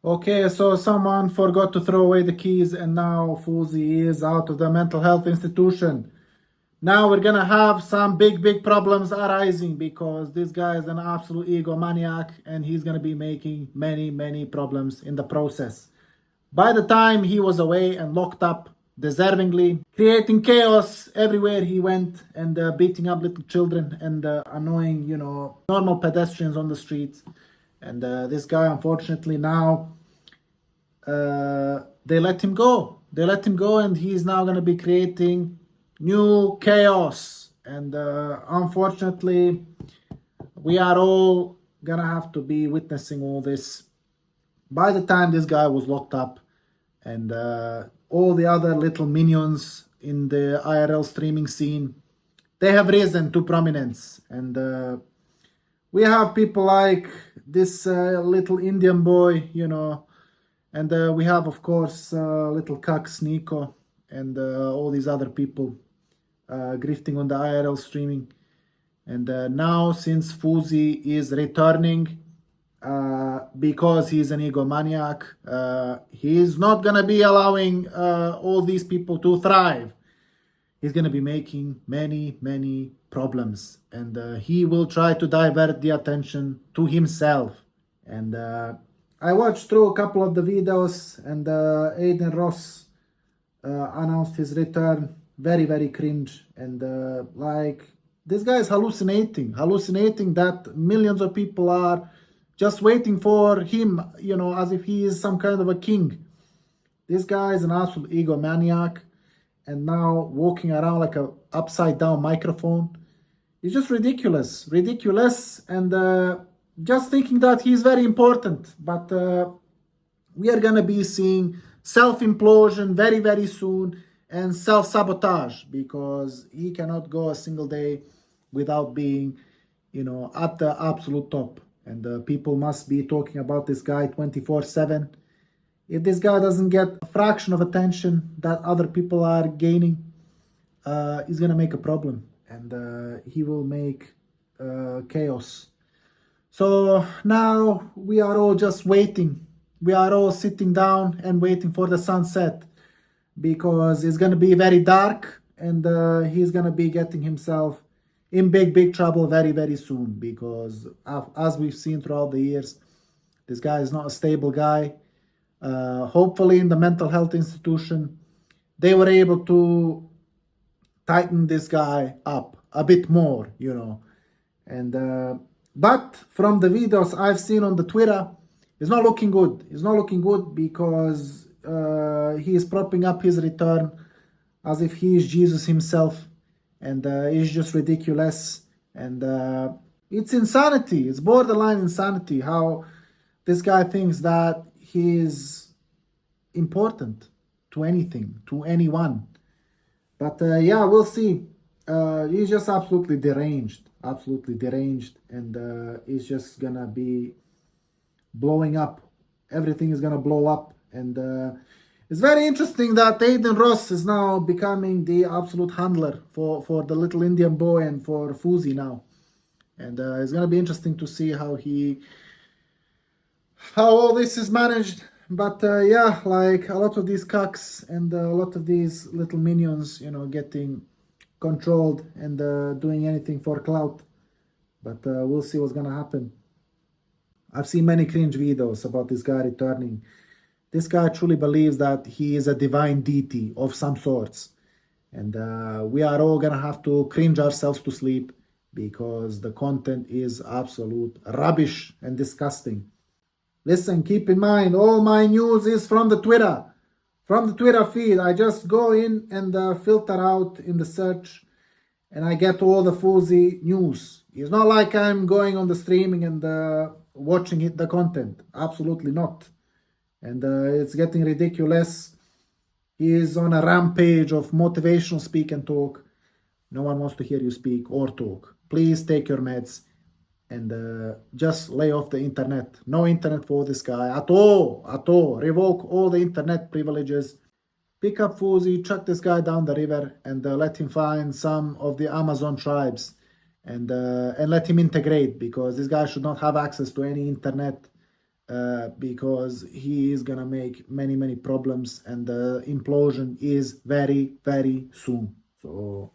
Okay, so someone forgot to throw away the keys, and now Fousey is out of the mental health institution. Now we're gonna have some big problems arising because this guy is an absolute egomaniac and he's gonna be making many problems in the process. By the time he was away and locked up deservingly, creating chaos everywhere he went and beating up little children and annoying, normal pedestrians on the streets. And this guy, unfortunately, now they let him go. They let him go, and he's now going to be creating new chaos. And unfortunately, we are all going to have to be witnessing all this. By the time this guy was locked up, and all the other little minions in the IRL streaming scene, they have risen to prominence. And we have people like this little Indian boy, and we have, of course, little Cax Nico and all these other people grifting on the IRL streaming. And now, since Fousey is returning, because he's an egomaniac, he's not going to be allowing all these people to thrive. He's going to be making many problems. And he will try to divert the attention to himself. And I watched through a couple of the videos, and Adin Ross announced his return. Very cringe. And this guy is hallucinating that millions of people are just waiting for him, as if he is some kind of a king. This guy is an absolute egomaniac, and now walking around like a upside down microphone is just ridiculous, and just thinking that he's very important. But we are gonna be seeing self-implosion very soon, and self-sabotage, because he cannot go a single day without being, at the absolute top. And people must be talking about this guy 24/7. If this guy doesn't get a fraction of attention that other people are gaining, he's gonna make a problem, and he will make chaos. So now we are all just waiting. We are all sitting down and waiting for the sunset, because it's gonna be very dark, and he's gonna be getting himself in big trouble very soon, because as we've seen throughout the years, this guy is not a stable guy. Hopefully in the mental health institution, they were able to tighten this guy up a bit more, and but from the videos I've seen on the Twitter, it's not looking good. It's not looking good, because he is propping up his return as if he is Jesus himself, and it's just ridiculous. And it's insanity. It's borderline insanity how this guy thinks that he is important to anything, to anyone. But yeah, we'll see. He's just absolutely deranged, and he's just gonna be blowing up. Everything is gonna blow up. And it's very interesting that Adin Ross is now becoming the absolute handler for the little Indian boy and for Fousey now. And it's gonna be interesting to see how all this is managed. But yeah, like a lot of these cucks and a lot of these little minions, getting controlled and doing anything for clout. But we'll see what's gonna happen. I've seen many cringe videos about this guy returning. This guy truly believes that he is a divine deity of some sorts. And we are all gonna have to cringe ourselves to sleep, because the content is absolute rubbish and disgusting. Listen, keep in mind, all my news is from the Twitter feed. I just go in and filter out in the search, and I get all the Fousey news. It's not like I'm going on the streaming and watching the content. Absolutely not. And it's getting ridiculous. He is on a rampage of motivational speak and talk. No one wants to hear you speak or talk. Please take your meds and just lay off the internet. No internet for this guy at all. Revoke all the internet privileges. Pick up Fousey, chuck this guy down the river, and let him find some of the Amazon tribes, and let him integrate, because this guy should not have access to any internet because he is gonna make many problems, and the implosion is very soon. So